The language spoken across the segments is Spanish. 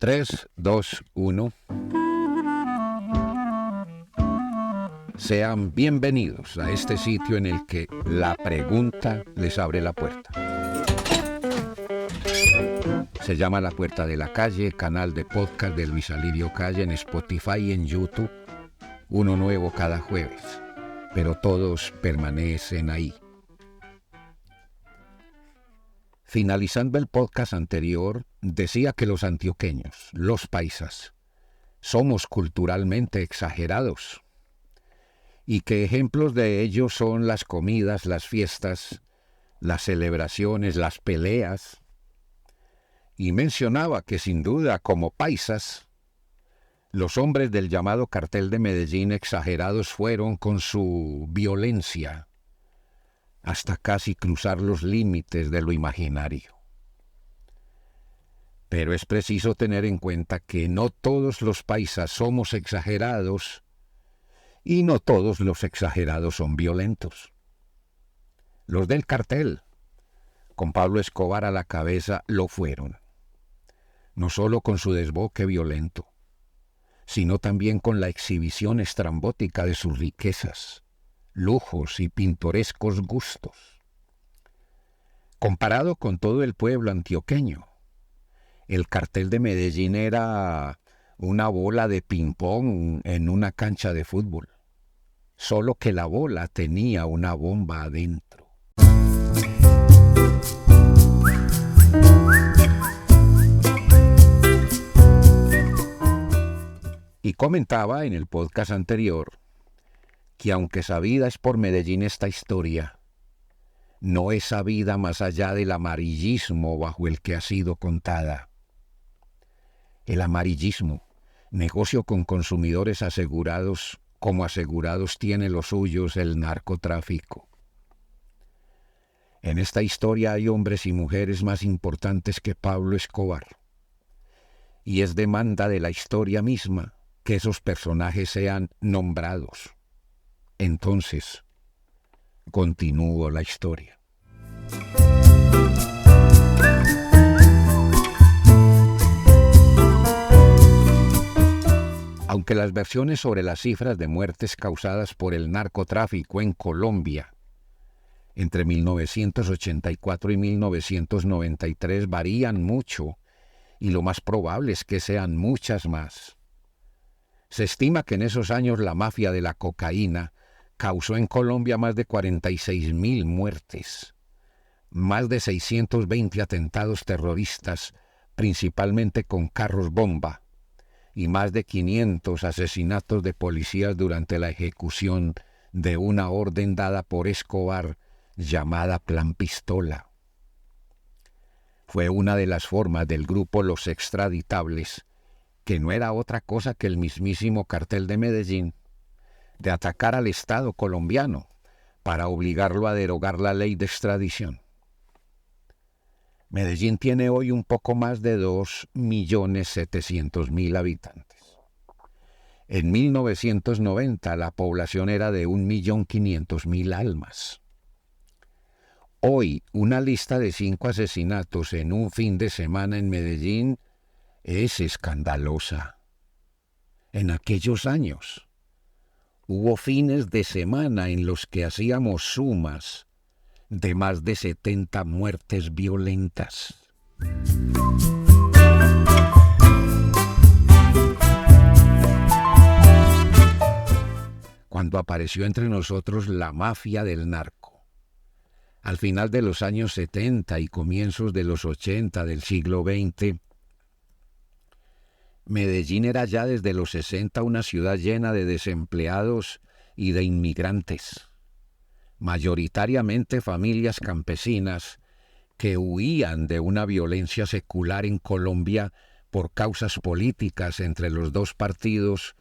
3, 2, 1. Sean bienvenidos a este sitio en el que la pregunta les abre la puerta. Se llama La Puerta de la Calle, canal de podcast de Luis Alirio Calle en Spotify y en YouTube. Uno nuevo cada jueves, pero todos permanecen ahí. Finalizando el podcast anterior, decía que los antioqueños, los paisas, somos culturalmente exagerados y que ejemplos de ello son las comidas, las fiestas, las celebraciones, las peleas. Y mencionaba que sin duda, como paisas, los hombres del llamado Cartel de Medellín exagerados fueron con su violencia, hasta casi cruzar los límites de lo imaginario. Pero es preciso tener en cuenta que no todos los paisas somos exagerados y no todos los exagerados son violentos. Los del cartel, con Pablo Escobar a la cabeza, lo fueron. No solo con su desboque violento, sino también con la exhibición estrambótica de sus riquezas, lujos y pintorescos gustos. Comparado con todo el pueblo antioqueño, el Cartel de Medellín era una bola de ping-pong en una cancha de fútbol, solo que la bola tenía una bomba adentro. Y comentaba en el podcast anterior que aunque sabida es por Medellín esta historia, no es sabida más allá del amarillismo bajo el que ha sido contada. El amarillismo, negocio con consumidores asegurados, como asegurados tiene los suyos el narcotráfico. En esta historia hay hombres y mujeres más importantes que Pablo Escobar, y es demanda de la historia misma que esos personajes sean nombrados. Entonces, continúo la historia. Aunque las versiones sobre las cifras de muertes causadas por el narcotráfico en Colombia entre 1984 y 1993 varían mucho, y lo más probable es que sean muchas más. Se estima que en esos años la mafia de la cocaína causó en Colombia más de 46.000 muertes, más de 620 atentados terroristas, principalmente con carros bomba, y más de 500 asesinatos de policías durante la ejecución de una orden dada por Escobar llamada Plan Pistola. Fue una de las formas del grupo Los Extraditables, que no era otra cosa que el mismísimo Cartel de Medellín, de atacar al Estado colombiano para obligarlo a derogar la ley de extradición. Medellín tiene hoy un poco más de 2.700.000 habitantes. En 1990 la población era de 1.500.000 almas. Hoy una lista de 5 asesinatos en un fin de semana en Medellín es escandalosa. En aquellos años hubo fines de semana en los que hacíamos sumas de más de 70 muertes violentas. Cuando apareció entre nosotros la mafia del narco, al final de los años 70 y comienzos de los 80 del siglo XX, Medellín era ya desde los 60 una ciudad llena de desempleados y de inmigrantes, mayoritariamente familias campesinas que huían de una violencia secular en Colombia por causas políticas entre los dos partidos,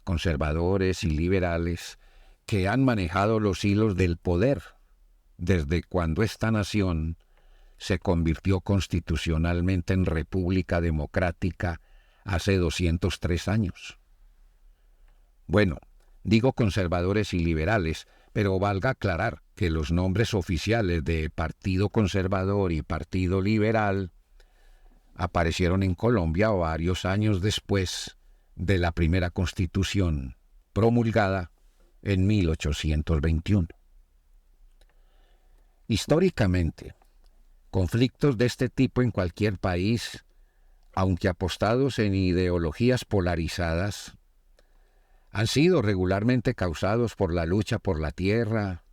conservadores y liberales, que han manejado los hilos del poder desde cuando esta nación se convirtió constitucionalmente en república democrática hace 203 años. Bueno, digo conservadores y liberales, pero valga aclarar que los nombres oficiales de Partido Conservador y Partido Liberal aparecieron en Colombia varios años después de la primera Constitución, promulgada en 1821. Históricamente, conflictos de este tipo en cualquier país, aunque apostados en ideologías polarizadas, han sido regularmente causados por la lucha por la tierra,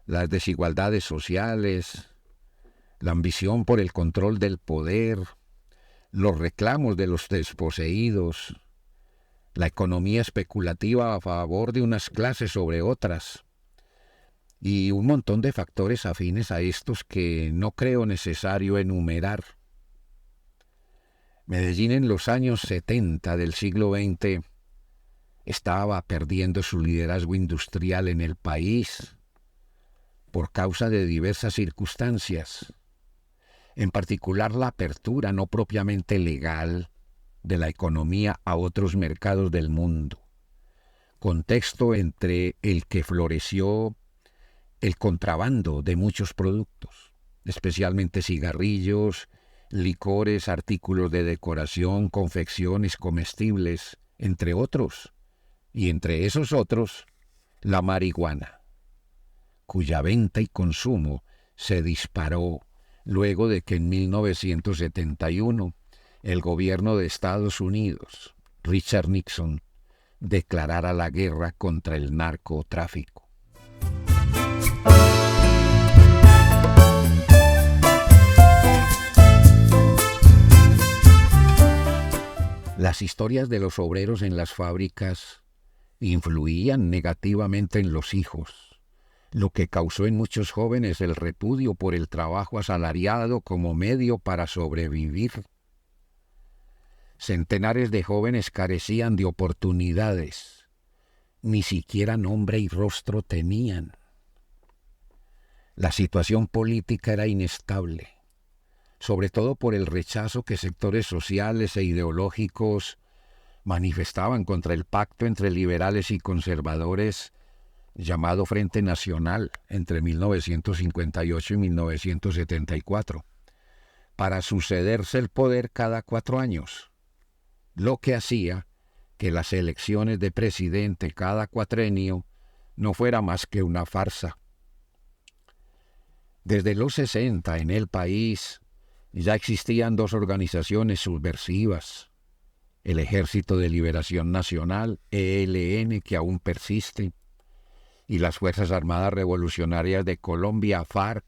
las desigualdades sociales, la ambición por el control del poder, los reclamos de los desposeídos, la economía especulativa a favor de unas clases sobre otras, y un montón de factores afines a estos que no creo necesario enumerar. Medellín en los años 70 del siglo XX estaba perdiendo su liderazgo industrial en el país por causa de diversas circunstancias, en particular la apertura no propiamente legal de la economía a otros mercados del mundo, contexto entre el que floreció el contrabando de muchos productos, especialmente cigarrillos, licores, artículos de decoración, confecciones comestibles, entre otros, y entre esos otros, la marihuana, cuya venta y consumo se disparó luego de que en 1971 el gobierno de Estados Unidos, Richard Nixon, declarara la guerra contra el narcotráfico. Las historias de los obreros en las fábricas influían negativamente en los hijos, lo que causó en muchos jóvenes el repudio por el trabajo asalariado como medio para sobrevivir. Centenares de jóvenes carecían de oportunidades, ni siquiera nombre y rostro tenían. La situación política era inestable, sobre todo por el rechazo que sectores sociales e ideológicos manifestaban contra el pacto entre liberales y conservadores llamado Frente Nacional entre 1958 y 1974, para sucederse el poder cada 4 años, lo que hacía que las elecciones de presidente cada cuatrenio no fuera más que una farsa. Desde los 60 en el país ya existían 2 organizaciones subversivas: el Ejército de Liberación Nacional, ELN, que aún persiste, y las Fuerzas Armadas Revolucionarias de Colombia, FARC,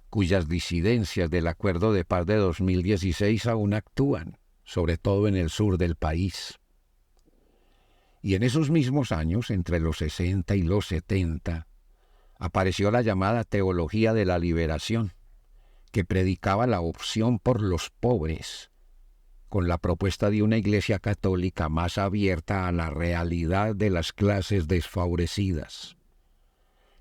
cuyas disidencias del Acuerdo de Paz de 2016 aún actúan, sobre todo en el sur del país. Y en esos mismos años, entre los 60 y los 70, apareció la llamada Teología de la Liberación, que predicaba la opción por los pobres, con la propuesta de una iglesia católica más abierta a la realidad de las clases desfavorecidas,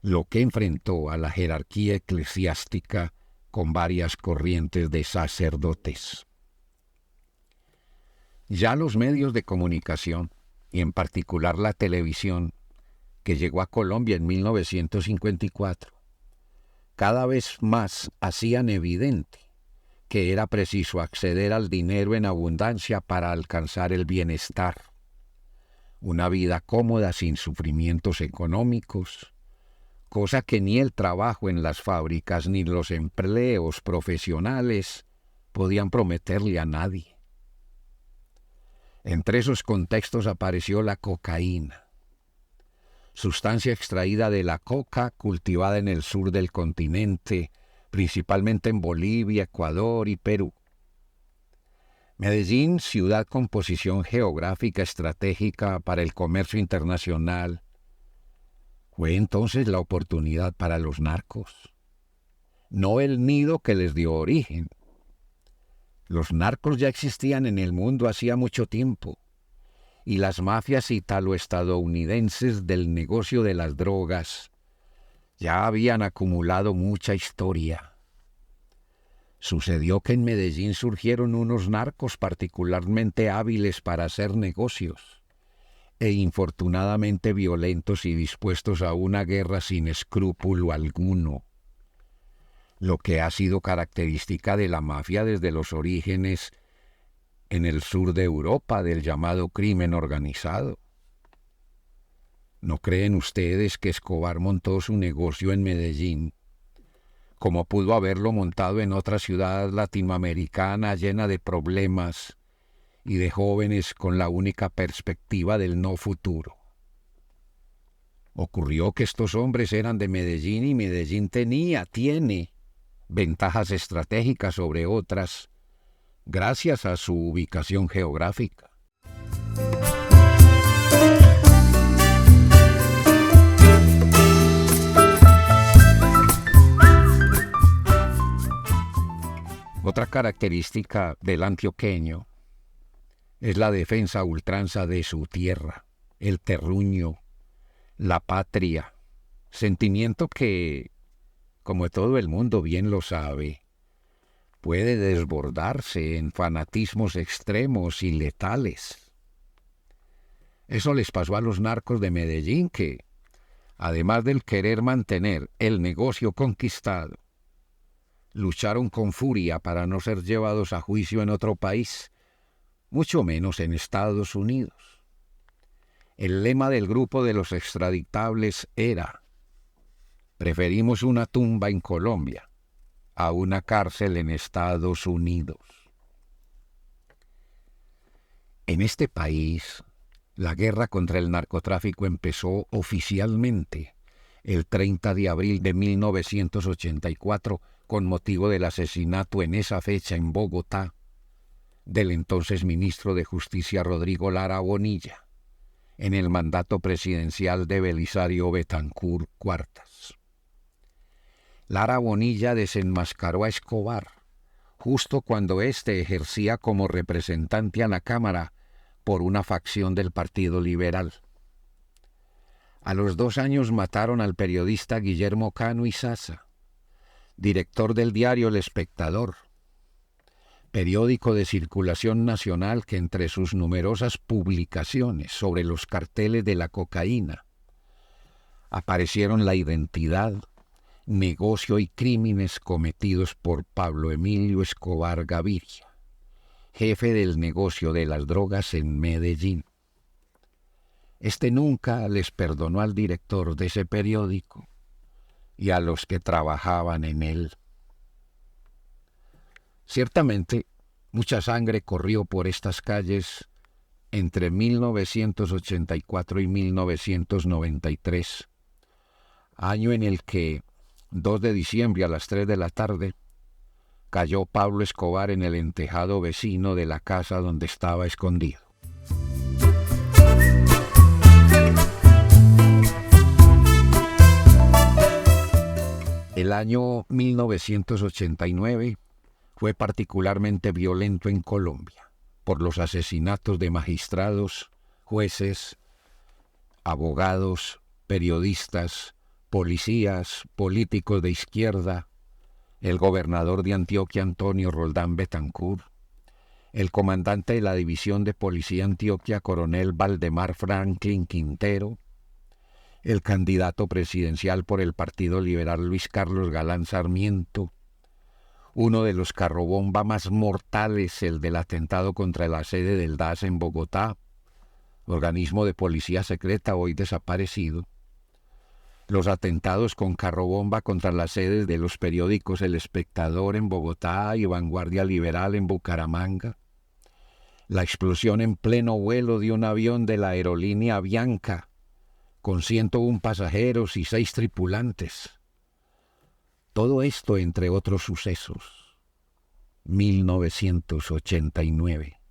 lo que enfrentó a la jerarquía eclesiástica con varias corrientes de sacerdotes. Ya los medios de comunicación, y en particular la televisión, que llegó a Colombia en 1954, cada vez más hacían evidente que era preciso acceder al dinero en abundancia para alcanzar el bienestar, una vida cómoda sin sufrimientos económicos, cosa que ni el trabajo en las fábricas ni los empleos profesionales podían prometerle a nadie. Entre esos contextos apareció la cocaína, sustancia extraída de la coca cultivada en el sur del continente, principalmente en Bolivia, Ecuador y Perú. Medellín, ciudad con posición geográfica estratégica para el comercio internacional, fue entonces la oportunidad para los narcos, no el nido que les dio origen. Los narcos ya existían en el mundo hacía mucho tiempo, y las mafias italo-estadounidenses del negocio de las drogas ya habían acumulado mucha historia. Sucedió que en Medellín surgieron unos narcos particularmente hábiles para hacer negocios, e infortunadamente violentos y dispuestos a una guerra sin escrúpulo alguno. lo que ha sido característica de la mafia desde los orígenes en el sur de Europa del llamado crimen organizado. ¿No creen ustedes que Escobar montó su negocio en Medellín, como pudo haberlo montado en otra ciudad latinoamericana llena de problemas y de jóvenes con la única perspectiva del no futuro? Ocurrió que estos hombres eran de Medellín y Medellín tiene ventajas estratégicas sobre otras gracias a su ubicación geográfica. Otra característica del antioqueño es la defensa a ultranza de su tierra, el terruño, la patria, sentimiento que, como todo el mundo bien lo sabe, puede desbordarse en fanatismos extremos y letales. Eso les pasó a los narcos de Medellín que, además del querer mantener el negocio conquistado, lucharon con furia para no ser llevados a juicio en otro país, mucho menos en Estados Unidos. El lema del grupo de los extraditables era: preferimos una tumba en Colombia a una cárcel en Estados Unidos. En este país, la guerra contra el narcotráfico empezó oficialmente el 30 de abril de 1984 con motivo del asesinato en esa fecha en Bogotá del entonces ministro de Justicia Rodrigo Lara Bonilla, en el mandato presidencial de Belisario Betancur Cuartas. Lara Bonilla desenmascaró a Escobar justo cuando éste ejercía como representante a la Cámara por una facción del Partido Liberal. A los 2 años mataron al periodista Guillermo Cano Izaza, director del diario El Espectador, periódico de circulación nacional que entre sus numerosas publicaciones sobre los carteles de la cocaína aparecieron la identidad, negocio y crímenes cometidos por Pablo Emilio Escobar Gaviria, jefe del negocio de las drogas en Medellín. Este nunca les perdonó al director de ese periódico y a los que trabajaban en él. Ciertamente, mucha sangre corrió por estas calles entre 1984 y 1993, año en el que, 2 de diciembre a las 3 de la tarde, cayó Pablo Escobar en el entejado vecino de la casa donde estaba escondido. El año 1989 fue particularmente violento en Colombia por los asesinatos de magistrados, jueces, abogados, periodistas, policías, políticos de izquierda, el gobernador de Antioquia Antonio Roldán Betancur, el comandante de la División de Policía Antioquia coronel Valdemar Franklin Quintero, el candidato presidencial por el Partido Liberal Luis Carlos Galán Sarmiento, uno de los carrobomba más mortales, el del atentado contra la sede del DAS en Bogotá, organismo de policía secreta hoy desaparecido, los atentados con carrobomba contra las sedes de los periódicos El Espectador en Bogotá y Vanguardia Liberal en Bucaramanga, la explosión en pleno vuelo de un avión de la aerolínea Avianca con 101 pasajeros y 6 tripulantes. Todo esto entre otros sucesos. 1989.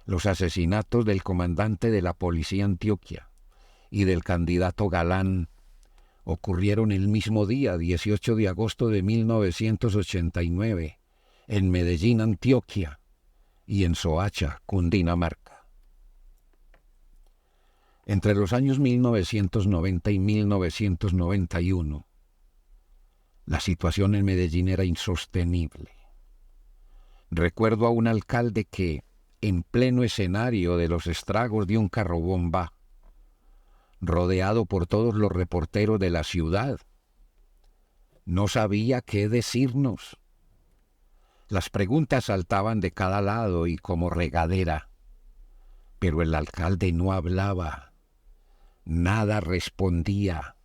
Los asesinatos del comandante de la Policía Antioquia y del candidato Galán ocurrieron el mismo día, 18 de agosto de 1989, en Medellín, Antioquia, y en Soacha, Cundinamarca. Entre los años 1990 y 1991, la situación en Medellín era insostenible. Recuerdo a un alcalde que, en pleno escenario de los estragos de un carrobomba, rodeado por todos los reporteros de la ciudad, No sabía qué decirnos. Las preguntas saltaban de cada lado y como regadera, pero el alcalde no hablaba, nada respondía,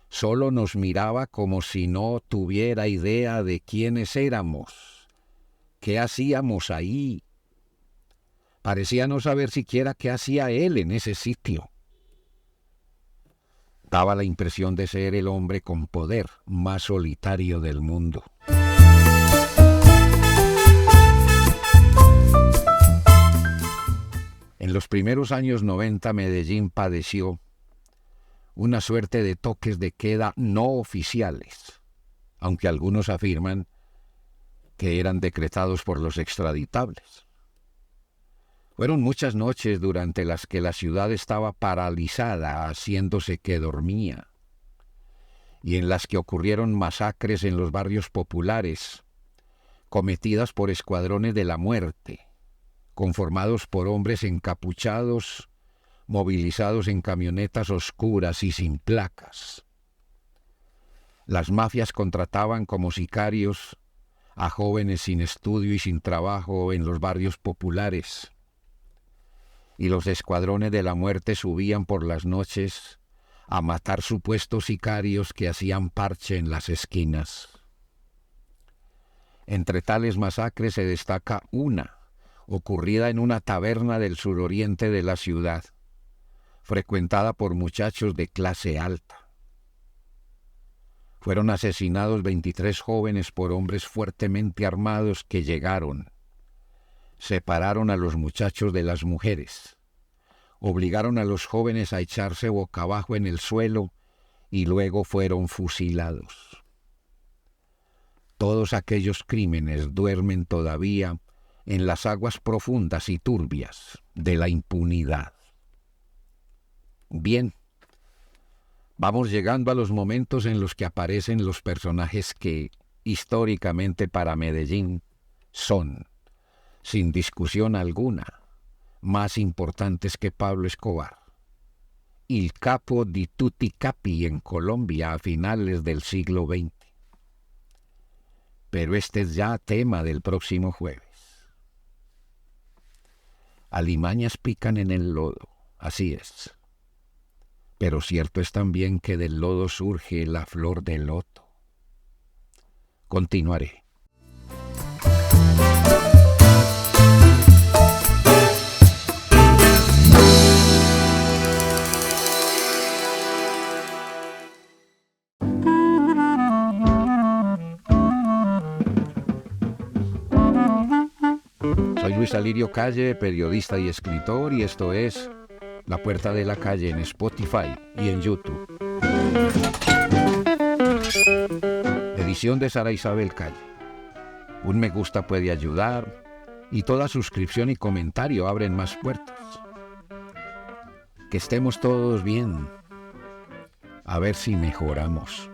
solo nos miraba como si no tuviera idea de quiénes éramos, qué hacíamos ahí. Parecía no saber siquiera qué hacía él en ese sitio. Daba la impresión de ser el hombre con poder más solitario del mundo. En los primeros años 90 Medellín padeció una suerte de toques de queda no oficiales, aunque algunos afirman que eran decretados por los extraditables. Fueron muchas noches durante las que la ciudad estaba paralizada, haciéndose que dormía, y en las que ocurrieron masacres en los barrios populares, cometidas por escuadrones de la muerte, conformados por hombres encapuchados, movilizados en camionetas oscuras y sin placas. Las mafias contrataban como sicarios a jóvenes sin estudio y sin trabajo en los barrios populares, y los escuadrones de la muerte subían por las noches a matar supuestos sicarios que hacían parche en las esquinas. Entre tales masacres se destaca una, ocurrida en una taberna del suroriente de la ciudad, frecuentada por muchachos de clase alta. Fueron asesinados 23 jóvenes por hombres fuertemente armados que llegaron, separaron a los muchachos de las mujeres, obligaron a los jóvenes a echarse boca abajo en el suelo y luego fueron fusilados. Todos aquellos crímenes duermen todavía en las aguas profundas y turbias de la impunidad. Bien, vamos llegando a los momentos en los que aparecen los personajes que, históricamente para Medellín, son, sin discusión alguna, más importantes que Pablo Escobar, il capo di tutti capi en Colombia a finales del siglo XX. Pero este es ya tema del próximo jueves. Alimañas pican en el lodo, así es. Pero cierto es también que del lodo surge la flor del loto. Continuaré. Soy Luis Alirio Calle, periodista y escritor, y esto es La Puerta de la Calle en Spotify y en YouTube. Edición de Sara Isabel Calle. Un me gusta puede ayudar, y toda suscripción y comentario abren más puertas. Que estemos todos bien. A ver si mejoramos.